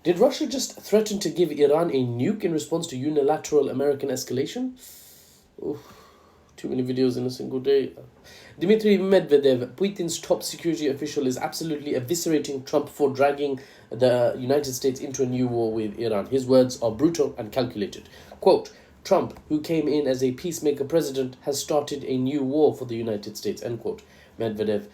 Did Russia just threaten to give Iran a nuke in response to unilateral American escalation? Oof, too many videos in a single day. Dmitry Medvedev, Putin's top security official, is absolutely eviscerating Trump for dragging the United States into a new war with Iran. His words are brutal and calculated. Quote, Trump, who came in as a peacemaker president, has started a new war for the United States, end quote, Medvedev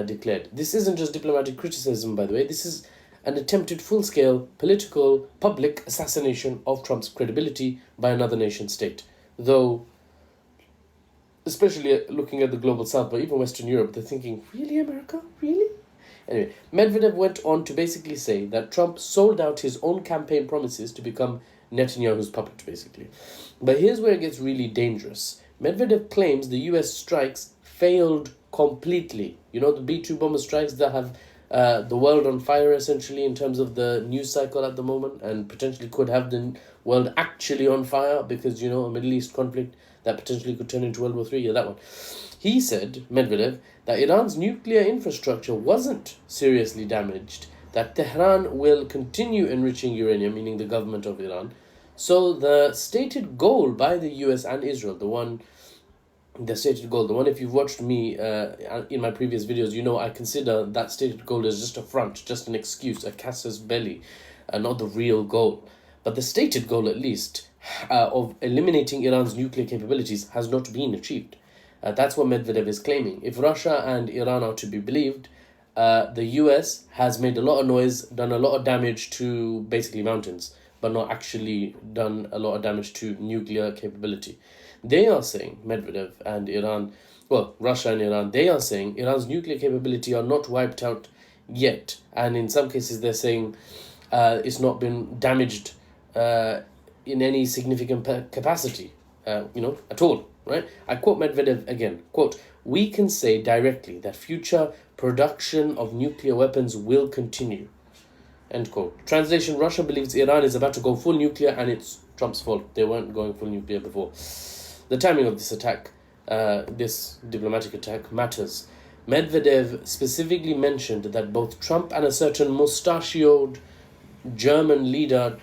declared. This isn't just diplomatic criticism, by the way. This is an attempted full-scale political public assassination of Trump's credibility by another nation-state. Though, especially looking at the global south, but even Western Europe, they're thinking, really, America? Really? Anyway, Medvedev went on to basically say that Trump sold out his own campaign promises to become Netanyahu's puppet, basically. But here's where it gets really dangerous. Medvedev claims the US strikes failed completely. You know, the B-2 bomber strikes that have the world on fire, essentially, in terms of the news cycle at the moment, and potentially could have the world actually on fire because, you know, a Middle East conflict that potentially could turn into World War III. Yeah, that one. He said, Medvedev, that Iran's nuclear infrastructure wasn't seriously damaged, that Tehran will continue enriching uranium, meaning the government of Iran. So the stated goal by the US and Israel, the one if you've watched me in my previous videos, you know I consider that stated goal as just a front, just an excuse, a casus belli, not the real goal. But the stated goal, at least, of eliminating Iran's nuclear capabilities has not been achieved. That's what Medvedev is claiming. If Russia and Iran are to be believed, the US has made a lot of noise, done a lot of damage to basically mountains, but not actually done a lot of damage to nuclear capability. They are saying, Medvedev and Iran, well, Russia and Iran, they are saying Iran's nuclear capability are not wiped out yet. And in some cases, they're saying it's not been damaged in any significant capacity, at all, right? I quote Medvedev again, quote, we can say directly that future production of nuclear weapons will continue, end quote. Translation, Russia believes Iran is about to go full nuclear and it's Trump's fault. They weren't going full nuclear before. The timing of this attack, this diplomatic attack, matters. Medvedev specifically mentioned that both Trump and a certain mustachioed German leader,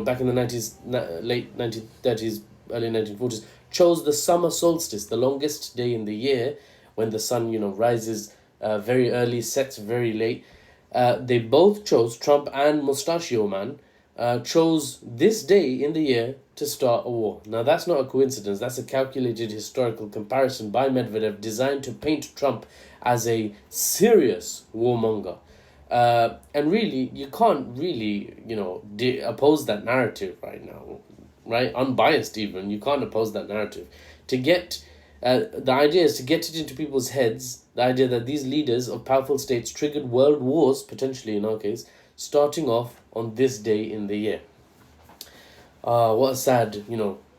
back in the late 1930s, early 1940s, chose the summer solstice, the longest day in the year, when the sun, rises very early, sets very late. They both chose, Trump and Mustachio Man, chose this day in the year to start a war. Now, that's not a coincidence. That's a calculated historical comparison by Medvedev designed to paint Trump as a serious warmonger. And really, you can't really, oppose that narrative right now, right? Unbiased even, you can't oppose that narrative. To get, the idea is to get it into people's heads, the idea that these leaders of powerful states triggered world wars, potentially in our case, starting off on this day in the year. What a sad,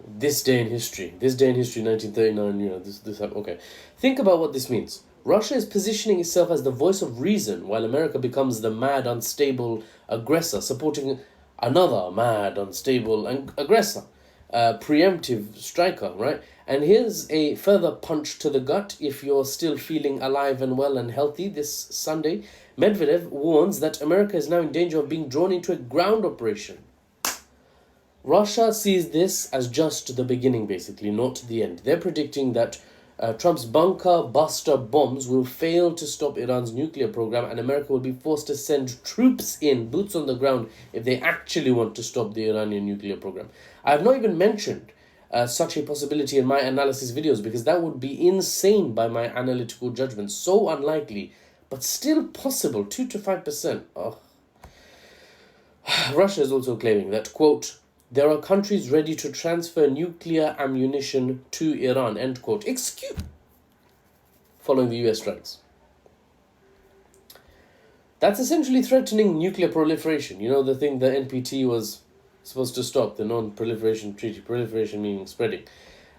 this day in history. This day in history, 1939, this happened. Okay. Think about what this means. Russia is positioning itself as the voice of reason, while America becomes the mad, unstable aggressor, supporting another mad, unstable aggressor, preemptive striker, right? And here's a further punch to the gut if you're still feeling alive and well and healthy this Sunday. Medvedev warns that America is now in danger of being drawn into a ground operation. Russia sees this as just the beginning, basically, not the end. They're predicting that Trump's bunker buster bombs will fail to stop Iran's nuclear program, and America will be forced to send troops in, boots on the ground, if they actually want to stop the Iranian nuclear program. I have not even mentioned such a possibility in my analysis videos, because that would be insane by my analytical judgment. So unlikely, but still possible, 2 to 5%. Oh. Russia is also claiming that, quote, there are countries ready to transfer nuclear ammunition to Iran, end quote. Following the US strikes. That's essentially threatening nuclear proliferation. You know, the thing the NPT was supposed to stop, the Non-Proliferation Treaty, proliferation meaning spreading.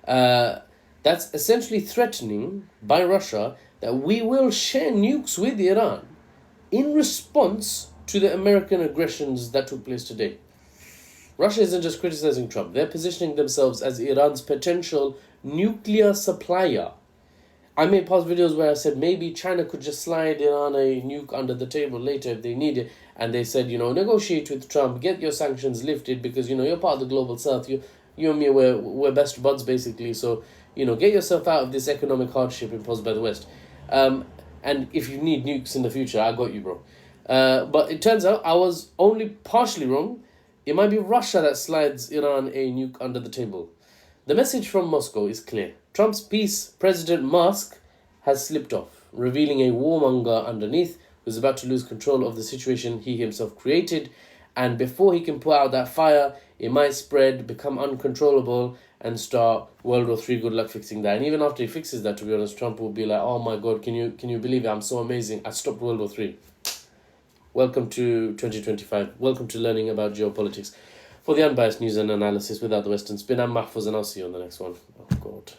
That's essentially threatening by Russia that we will share nukes with Iran in response to the American aggressions that took place today. Russia isn't just criticizing Trump. They're positioning themselves as Iran's potential nuclear supplier. I made past videos where I said maybe China could just slide Iran a nuke under the table later if they need it. And they said, negotiate with Trump, get your sanctions lifted because, you're part of the global south. You and me, we're best buds basically. So, get yourself out of this economic hardship imposed by the West. And if you need nukes in the future, I got you, bro. But it turns out I was only partially wrong. It might be Russia that slides Iran a nuke under the table. The message from Moscow is clear. Trump's peace president mask has slipped off, revealing a warmonger underneath who's about to lose control of the situation he himself created. And before he can put out that fire, it might spread, become uncontrollable, and start World War III. Good luck fixing that. And even after he fixes that, to be honest, Trump will be like, oh my God, can you believe it? I'm so amazing. I stopped World War III. Welcome to 2025. Welcome to learning about geopolitics. For the unbiased news and analysis without the Western spin, I'm Mahfouz and I'll see you on the next one. Oh God.